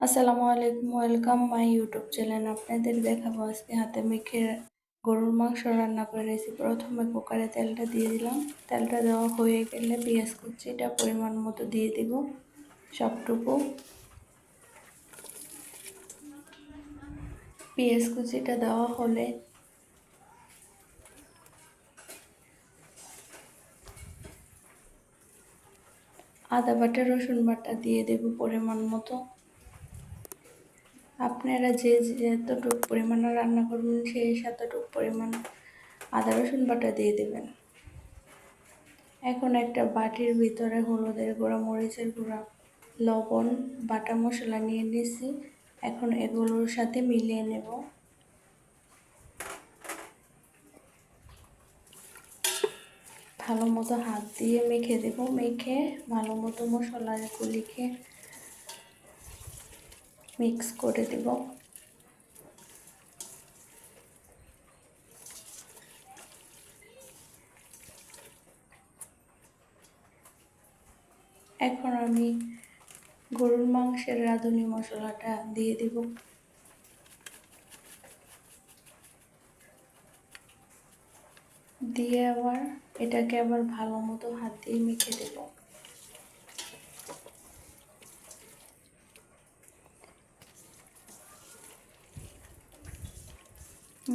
আসসালামু আলাইকুম, welcome my YouTube channel. আপনাদের দেখাবো আজকে হাতে মেখে গরুর মাংস রান্না করে রেসিপি। প্রথমে কুকারে তেলটা দিয়ে দিলাম। তেলটা দেওয়া হয়ে গেলে পেঁয়াজ কুচিটা পরিমাণ মতো দিয়ে দিব, সবটুকু। পেঁয়াজ কুচিটা দেওয়া হলে আদা বাটা রসুন বাটা দিয়ে দেব পরিমাণ মতো। আপনারা যে যতটুকু পরিমাণে রান্না করবেন সেই ততটুকু পরিমাণ আদা রসুন বাটা দিয়ে দেবেন। এখন একটা বাটির ভিতরে হলুদের গুঁড়া, মরিচের গুঁড়া, লবণ, বাটা মশলা নিয়ে নিয়েছি। এখন এগুলোর সাথে মিলিয়ে নেব। ভালো মতো হাত দিয়ে মেখে দেব। মেখে ভালো মতো মশলাগুলিকে মিক্স করে দেব। এখন আমি গরুর মাংসের রাঁধুনি মশলাটা দিয়ে দেব। দিয়ে আবার এটাকে আবার ভালো মতো হাত দিয়ে মেখে দেব।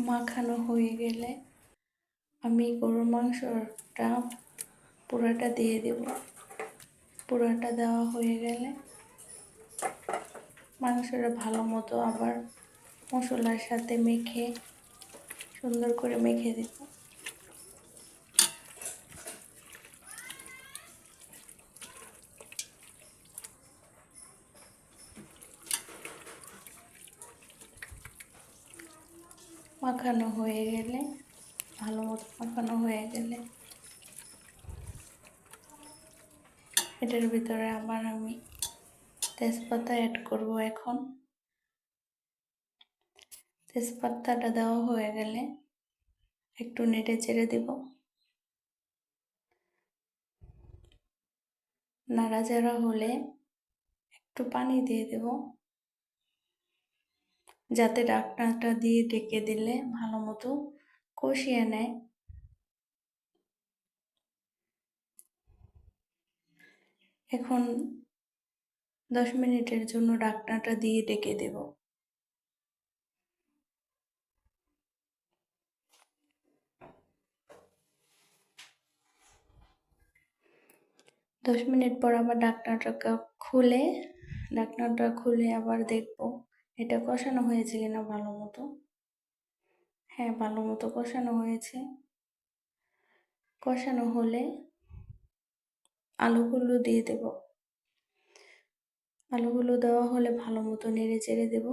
মাখানো হয়ে গেলে আমি গরুর মাংসটা পুরাটা দিয়ে দেব। পুরাটা দেওয়া হয়ে গেলে মাংসটা ভালো মতো আবার মশলার সাথে মেখে সুন্দর করে মেখে দেব। মাখানো হয়ে গেলে ভালো মতো মাখানো হয়ে গেলে এটার ভিতরে আবার আমি তেজপাতা অ্যাড করব। এখন তেজপাতাটা দেওয়া হয়ে গেলে একটু নেড়ে চেড়ে দেব। নাড়াচাড়া হলে একটু পানি দিয়ে দেব, যাতে ঢাকনাটা দিয়ে ঢেকে দিলে ভালো মতো কষিয়ে নেয়। এখন 10 মিনিটের জন্য ঢাকনাটা দিয়ে ঢেকে দেব। 10 মিনিট পর আবার ঢাকনাটা খুলে আবার দেখব এটা কষানো হয়েছে কিনা ভালো মতো। হ্যাঁ, ভালো মতো কষানো হয়েছে। কষানো হলে আলুগুলো দিয়ে দেব। আলুগুলো দেওয়া হলে ভালো মতো নেড়ে চেড়ে দেব।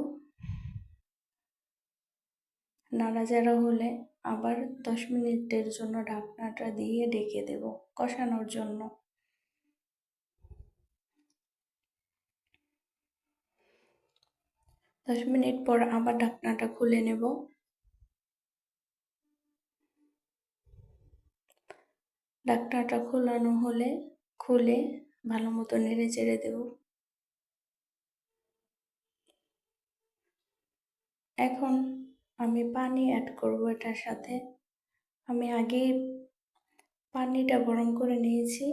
নাড়াচাড়া হলে আবার 10 মিনিটের জন্য ঢাকনাটা দিয়ে ঢেকে দেব কষানোর জন্য। 10 মিনিট পর আবার ঢাকনাটা খুলে নেব। ঢাকনাটা খোলানো হলে খুলে ভালো মতো নেড়ে চেড়ে দেব। এখন আমি পানি অ্যাড করব এটার সাথে। আমি আগে পানিটা গরম করে নিয়েছি,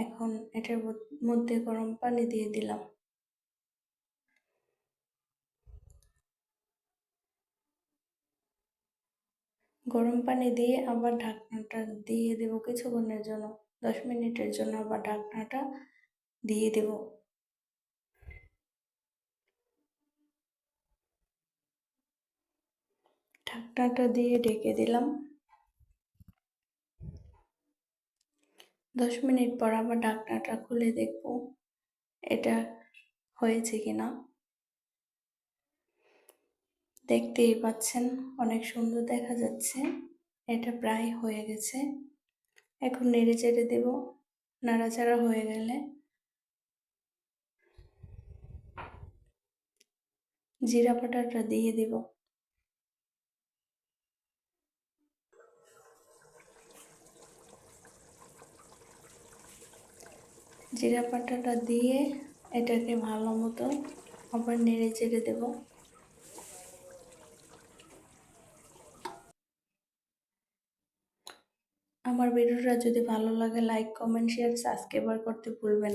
এখন এটার মধ্যে গরম পানি দিয়ে দিলাম। গরম পানি দিয়ে আবার ঢাকনাটা দিয়ে দেব কিছুক্ষণের জন্য, 10 মিনিটের জন্য আবার ঢাকনাটা দিয়ে দেব। ঢাকনাটা দিয়ে ঢেকে দিলাম। 10 মিনিট পর আবার ঢাকনাটা খুলে দেখব এটা হয়েছে কিনা। দেখতেই পাচ্ছেন অনেক সুন্দর দেখা যাচ্ছে, এটা প্রায় হয়ে গেছে। এখন নেড়ে চেড়ে দেব। নাড়াচাড়া হয়ে গেলে জিরা বাটাটা দিয়ে দেব। জিরা বাটাটা দিয়ে এটাকে ভালো মতো আবার নেড়ে চেড়ে দেব। আমার ভিডিওটা যদি ভালো লাগে লাইক কমেন্ট শেয়ার সাবস্ক্রাইব করতে ভুলবেন না।